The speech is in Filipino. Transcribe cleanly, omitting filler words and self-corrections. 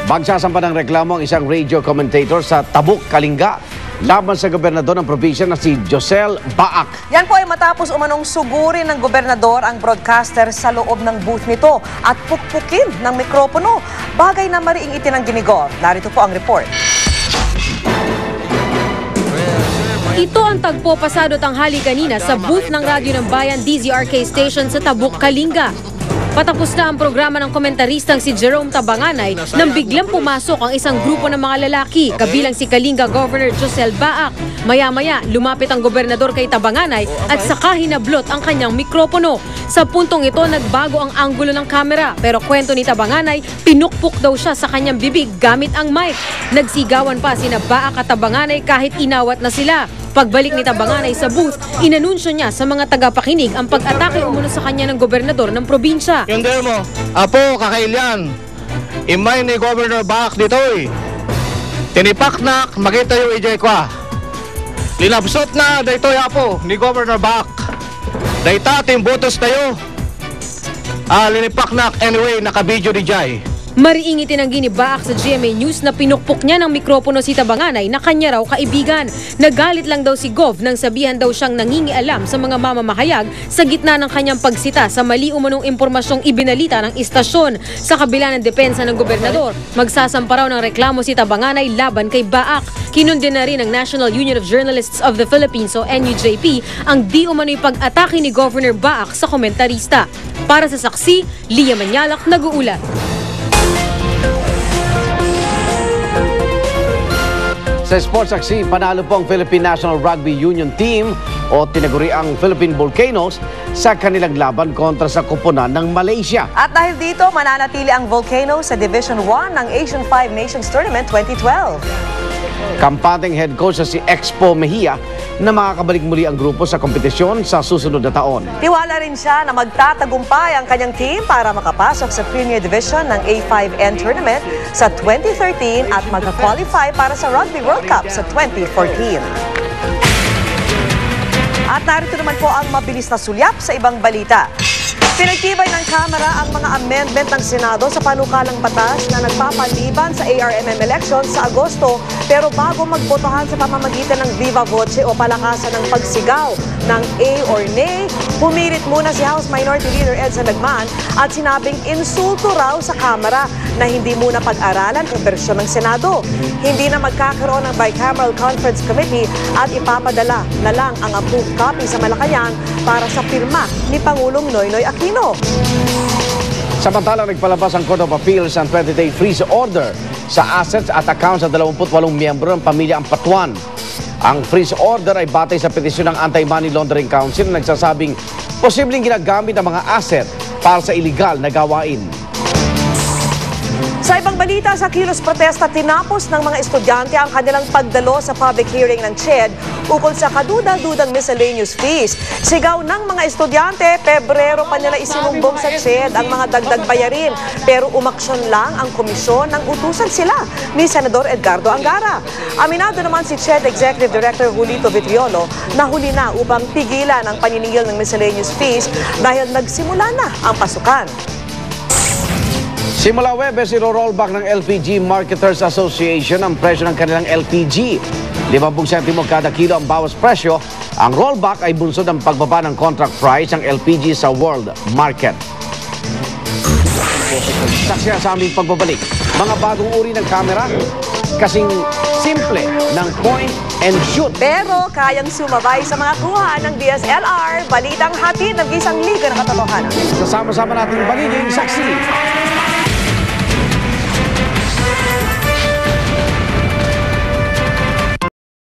Magsasampa ng reklamo ang isang radio commentator sa Tabuk, Kalinga laban sa gobernador ng probinsya na si Josel Baak. Yan po ay matapos umanong sugurin ng gobernador ang broadcaster sa loob ng booth nito at pukpukin ng mikropono. Bagay na mariing itinanggi ni Gov. Narito po ang report. Ito ang tagpo pasado tanghali kanina sa booth ng Radyo ng Bayan DZRK station sa Tabuk, Kalinga. Patapos na ang programa ng komentaristang si Jerome Tabanganay nang biglang pumasok ang isang grupo ng mga lalaki, kabilang si Kalinga Governor Josel Baak. Maya-maya, lumapit ang gobernador kay Tabanganay at saka hinablot ang kanyang mikropono. Sa puntong ito, nagbago ang anggulo ng kamera, pero kwento ni Tabanganay, pinukpok daw siya sa kanyang bibig gamit ang mic. Nagsigawan pa sina Baak at Tabanganay kahit inawat na sila. Pagbalik ni Tabanganay sa booth, inanunsyo niya sa mga tagapakinig ang pag-atake umano sa kanya ng gobernador ng probinsya. Yung der mo, apo, kakailyan. Imay ni Governor Baak dito'y. Tinipak na, makita yung ijay kwa. Linabsot na, dito'y apo, ni Governor Baak. Dayta, timbutos tayo. Linipak na, anyway, nakabidyo di jay. Mariing itinanggi ni Baak sa GMA News na pinukpok niya ng mikropono si Tabanganay na kanya raw kaibigan. Nagalit lang daw si Gov nang sabihan daw siyang nangingialam sa mga mamamahayag sa gitna ng kanyang pagsita sa mali umanong impormasyong ibinalita ng istasyon. Sa kabila ng depensa ng gobernador, magsasampa raw ng reklamo si Tabanganay laban kay Baak. Kinundin na rin ng National Union of Journalists of the Philippines o NUJP ang di umano'y pag-atake ni Governor Baak sa komentarista. Para sa saksi, Lia Manyalak, nag-uulat. Sa sports aksi, panalo po ang Philippine National Rugby Union Team o tinaguri ang Philippine Volcanoes sa kanilang laban kontra sa koponan ng Malaysia. At dahil dito, mananatili ang Volcanoes sa Division 1 ng Asian 5 Nations Tournament 2012. Kampanteng head coach na si Expo Mejia na makakabalik muli ang grupo sa kompetisyon sa susunod na taon. Tiwala rin siya na magtatagumpay ang kanyang team para makapasok sa Premier Division ng A5N Tournament sa 2013 at magka-qualify para sa Rugby World Cup sa 2014. At narito naman po ang mabilis na sulyap sa ibang balita. Pinagtibay ng Kamara ang mga amendment ng Senado sa panukalang batas na nagpapaliban sa ARMM elections sa Agosto, pero bago magbotohan sa pamamagitan ng viva voce o palakasan ng pagsigaw ng A or nay, pumilit muna si House Minority Leader Ed Salagman at sinabing insulto raw sa Kamara na hindi muna pag-aralan ang bersyon ng Senado. Hindi na magkakaroon ng Bicameral Conference Committee at ipapadala na lang ang approved copy sa Malacanang para sa pirma ni Pangulong Noynoy Aquino. Samantalang nagpalabas ang Court of Appeals ang 20-day freeze order sa assets at accounts sa 28 miyembro ng pamilya Ampatuan. Ang freeze order ay batay sa petisyon ng Anti-Money Laundering Council na nagsasabing posibleng ginagamit ang mga asset para sa iligal na gawain. Sa ibang balita, sa kilos protesta, tinapos ng mga estudyante ang kanilang pagdalo sa public hearing ng CHED ukol sa kaduda-dudang miscellaneous fees. Sigaw ng mga estudyante, Pebrero pa nila isinumbong sa CHED ang mga dagdag bayarin. Pero umaksyon lang ang komisyon nang utusan sila ni Senador Edgardo Angara. Aminado naman si CHED Executive Director Julito Vitriolo na huli na upang pigilan ang paniningil ng miscellaneous fees dahil nagsimula na ang pasukan. Simula Webes, iro-rollback ng LPG Marketers Association ang presyo ng kanilang LPG. 50 sentimo kada kilo ang bawas presyo. Ang rollback ay bunsod ng pagbaba ng contract price ng LPG sa world market. Saksiyan sa aming pagbabalik, mga bagong uri ng kamera, kasing simple ng point and shoot. Pero kayang sumabay sa mga kuha ng DSLR, balitang hatid ng isang liga ng katotohanan. Kasama-sama natin baliging saksi.